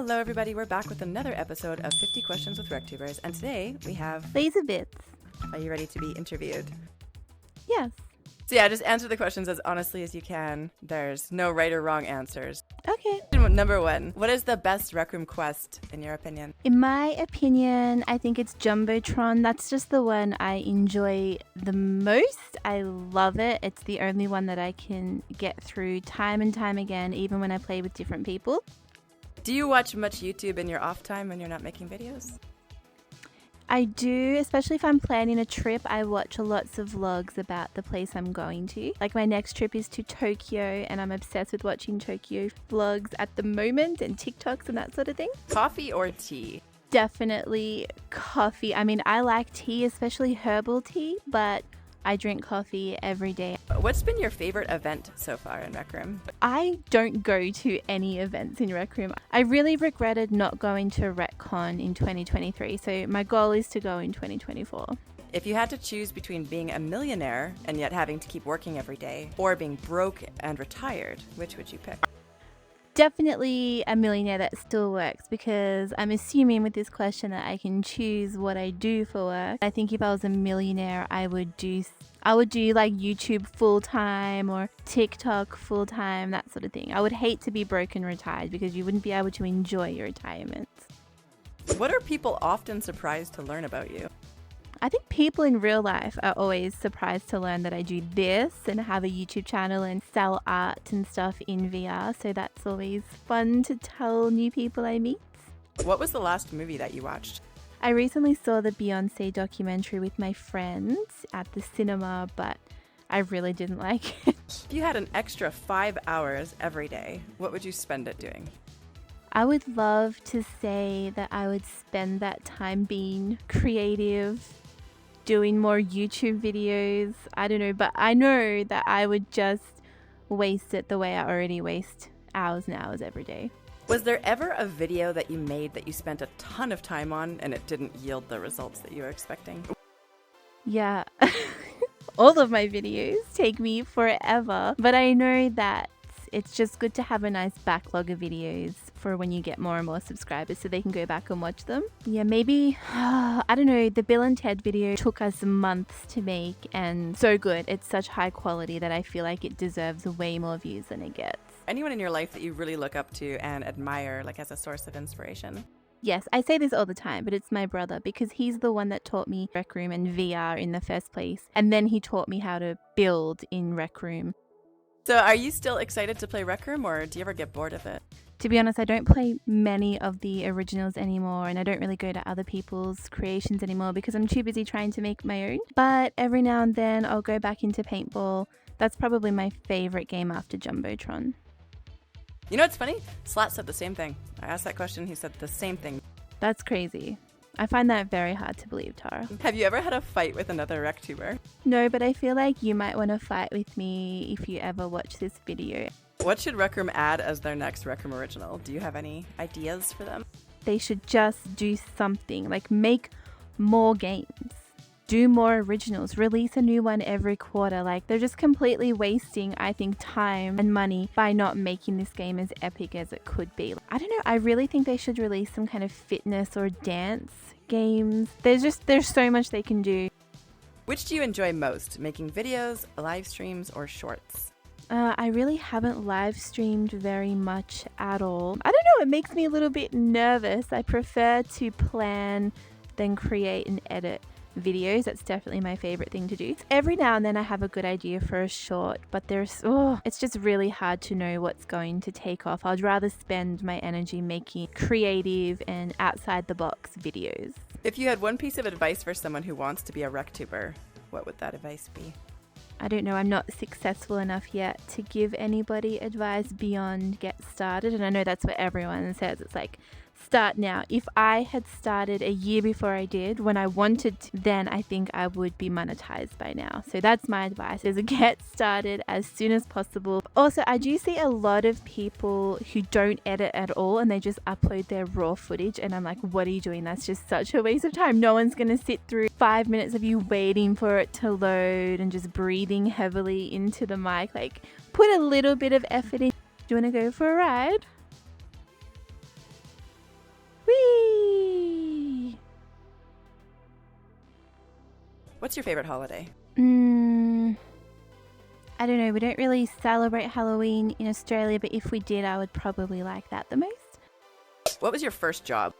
Hello everybody, we're back with another episode of 50 Questions with RecTubers, and today we have... Laserbits. Are you ready to be interviewed? Yes. So yeah, just answer the questions as honestly as you can. There's no right or wrong answers. Okay. Number one, what is the best Rec Room quest in your opinion? In my opinion, I think it's Jumbotron. That's just the one I enjoy the most. I love it. It's the only one that I can get through time and time again, even when I play with different people. Do you watch much YouTube in your off time when you're not making videos? I do, especially if I'm planning a trip. I watch lots of vlogs about the place I'm going to. Like my next trip is to Tokyo and I'm obsessed with watching Tokyo vlogs at the moment and TikToks and that sort of thing. Coffee or tea? Definitely coffee. I mean, I like tea, especially herbal tea, but I drink coffee every day. What's been your favorite event so far in Rec Room? I don't go to any events in Rec Room. I really regretted not going to RecCon in 2023, so my goal is to go in 2024. If you had to choose between being a millionaire and yet having to keep working every day, or being broke and retired, which would you pick? Definitely a millionaire that still works, because I'm assuming with this question that I can choose what I do for work. I think if I was a millionaire, I would do like YouTube full time or TikTok full time, that sort of thing. I would hate to be broke and retired because you wouldn't be able to enjoy your retirement. What are people often surprised to learn about you? I think people in real life are always surprised to learn that I do this and have a YouTube channel and sell art and stuff in VR. So that's always fun to tell new people I meet. What was the last movie that you watched? I recently saw the Beyoncé documentary with my friends at the cinema, but I really didn't like it. If you had an extra 5 hours every day, what would you spend it doing? I would love to say that I would spend that time being creative, doing more YouTube videos. I don't know, but I know that I would just waste it the way I already waste hours and hours every day. Was there ever a video that you made that you spent a ton of time on and it didn't yield the results that you were expecting? Yeah, all of my videos take me forever, but I know that it's just good to have a nice backlog of videos for when you get more and more subscribers so they can go back and watch them. Yeah, maybe, I don't know, the Bill and Ted video took us months to make and so good. It's such high quality that I feel like it deserves way more views than it gets. Anyone in your life that you really look up to and admire, like as a source of inspiration? Yes, I say this all the time, but it's my brother because he's the one that taught me Rec Room and VR in the first place. And then he taught me how to build in Rec Room. So are you still excited to play Rec Room, or do you ever get bored of it? To be honest, I don't play many of the originals anymore, and I don't really go to other people's creations anymore because I'm too busy trying to make my own. But every now and then I'll go back into paintball. That's probably my favorite game after Jumbotron. You know what's funny? Slat said the same thing. I asked that question, he said the same thing. That's crazy. I find that very hard to believe, Tara. Have you ever had a fight with another RecTuber? No, but I feel like you might want to fight with me if you ever watch this video. What should Rec Room add as their next Rec Room original? Do you have any ideas for them? They should just do something, like make more games. Do more originals, release a new one every quarter. Like, they're just completely wasting, I think, time and money by not making this game as epic as it could be. I don't know, I really think they should release some kind of fitness or dance games. There's so much they can do. Which do you enjoy most, making videos, live streams, or shorts? I really haven't live streamed very much at all. I don't know, it makes me a little bit nervous. I prefer to plan than create and edit videos. That's definitely my favorite thing to do. Every now and then I have a good idea for a short, but it's just really hard to know what's going to take off. I'd rather spend my energy making creative and outside the box videos. If you had one piece of advice for someone who wants to be a RecTuber, what would that advice be? I don't know, I'm not successful enough yet to give anybody advice beyond get started, and I know that's what everyone says. It's like, start now. If I had started a year before I did, when I wanted to, then I think I would be monetized by now. So that's my advice, is get started as soon as possible. Also, I do see a lot of people who don't edit at all and they just upload their raw footage, and I'm like, what are you doing? That's just such a waste of time. No one's going to sit through 5 minutes of you waiting for it to load and just breathing heavily into the mic. Like, put a little bit of effort in. Do you want to go for a ride? What's your favorite holiday? I don't know. We don't really celebrate Halloween in Australia, but if we did, I would probably like that the most. What was your first job?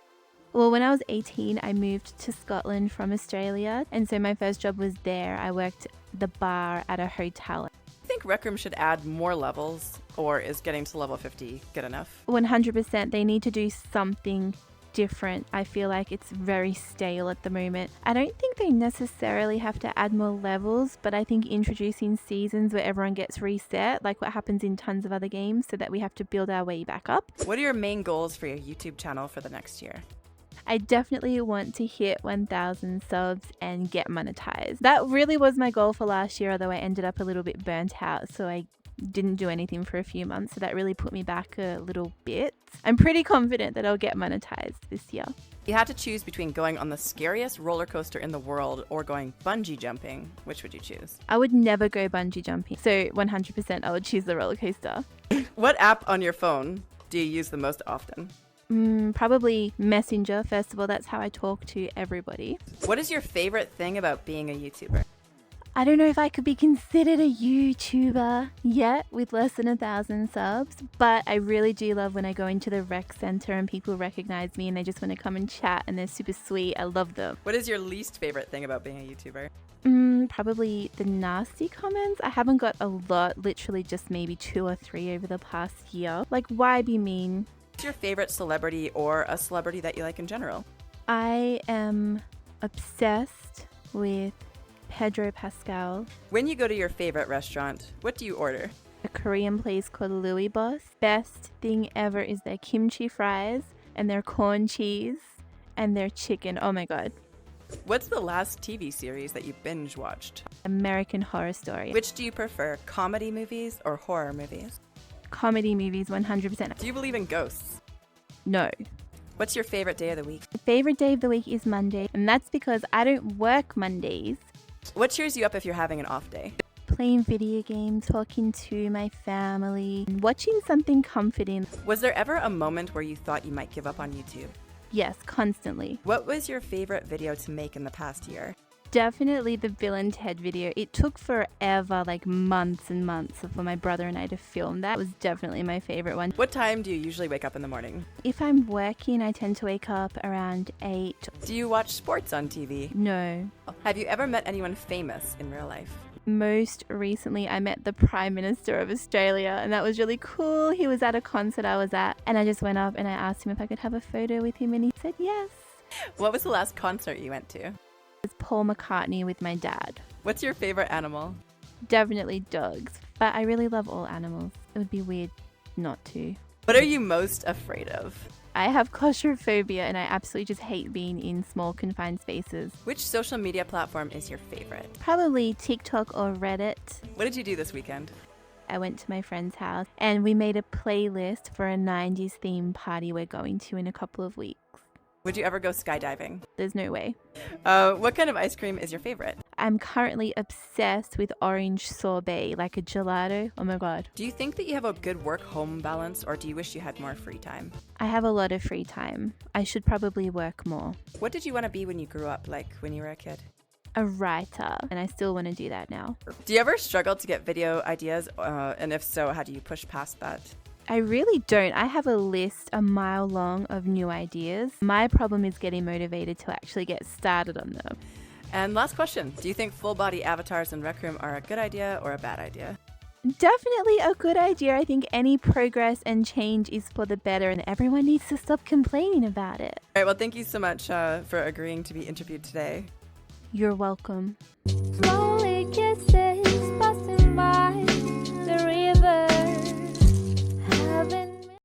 Well, when I was 18, I moved to Scotland from Australia, and so my first job was there. I worked the bar at a hotel. Do you think Rec Room should add more levels, or is getting to level 50 good enough? 100%, they need to do something different. I feel like it's very stale at the moment. I don't think they necessarily have to add more levels, but I think introducing seasons where everyone gets reset, like what happens in tons of other games, so that we have to build our way back up. What are your main goals for your YouTube channel for the next year? I definitely want to hit 1,000 subs and get monetized. That really was my goal for last year, although I ended up a little bit burnt out, so I didn't do anything for a few months, so that really put me back a little bit. I'm pretty confident that I'll get monetized this year. You had to choose between going on the scariest roller coaster in the world or going bungee jumping. Which would you choose? I would never go bungee jumping, so 100% I would choose the roller coaster. What app on your phone do you use the most often? Probably Messenger. First of all, that's how I talk to everybody. What is your favorite thing about being a YouTuber? I don't know if I could be considered a YouTuber yet with less than 1,000 subs, but I really do love when I go into the rec center and people recognize me and they just want to come and chat and they're super sweet. I love them. What is your least favorite thing about being a YouTuber? Probably the nasty comments. I haven't got a lot, literally just maybe 2 or 3 over the past year. Like, why be mean? What's your favorite celebrity or a celebrity that you like in general? I am obsessed with Pedro Pascal. When you go to your favorite restaurant, what do you order? A Korean place called Louis Boss. Best thing ever is their kimchi fries and their corn cheese and their chicken. Oh my god. What's the last TV series that you binge watched? American Horror Story. Which do you prefer, comedy movies or horror movies? Comedy movies, 100%. Do you believe in ghosts? No. What's your favorite day of the week? My favorite day of the week is Monday, and that's because I don't work Mondays. What cheers you up if you're having an off day? Playing video games, talking to my family, watching something comforting. Was there ever a moment where you thought you might give up on YouTube? Yes, constantly. What was your favorite video to make in the past year? Definitely the Bill and Ted video. It took forever, like months and months for my brother and I to film that. It was definitely my favorite one. What time do you usually wake up in the morning? If I'm working, I tend to wake up around 8. Do you watch sports on TV? No. Have you ever met anyone famous in real life? Most recently, I met the Prime Minister of Australia, and that was really cool. He was at a concert I was at, and I just went up and I asked him if I could have a photo with him, and he said yes. What was the last concert you went to? It's Paul McCartney with my dad. What's your favorite animal? Definitely dogs, but I really love all animals. It would be weird not to. What are you most afraid of? I have claustrophobia and I absolutely just hate being in small confined spaces. Which social media platform is your favorite? Probably TikTok or Reddit. What did you do this weekend? I went to my friend's house and we made a playlist for a 90s theme party we're going to in a couple of weeks. Would you ever go skydiving? There's no way. What kind of ice cream is your favorite? I'm currently obsessed with orange sorbet, like a gelato. Oh my god. Do you think that you have a good work-home balance, or do you wish you had more free time? I have a lot of free time. I should probably work more. What did you want to be when you grew up, like when you were a kid? A writer, and I still want to do that now. Do you ever struggle to get video ideas? And if so, how do you push past that? I really don't. I have a list a mile long of new ideas. My problem is getting motivated to actually get started on them. And last question, do you think full body avatars in Rec Room are a good idea or a bad idea? Definitely a good idea. I think any progress and change is for the better and everyone needs to stop complaining about it. All right, well, thank you so much for agreeing to be interviewed today. You're welcome. Slowly kissing.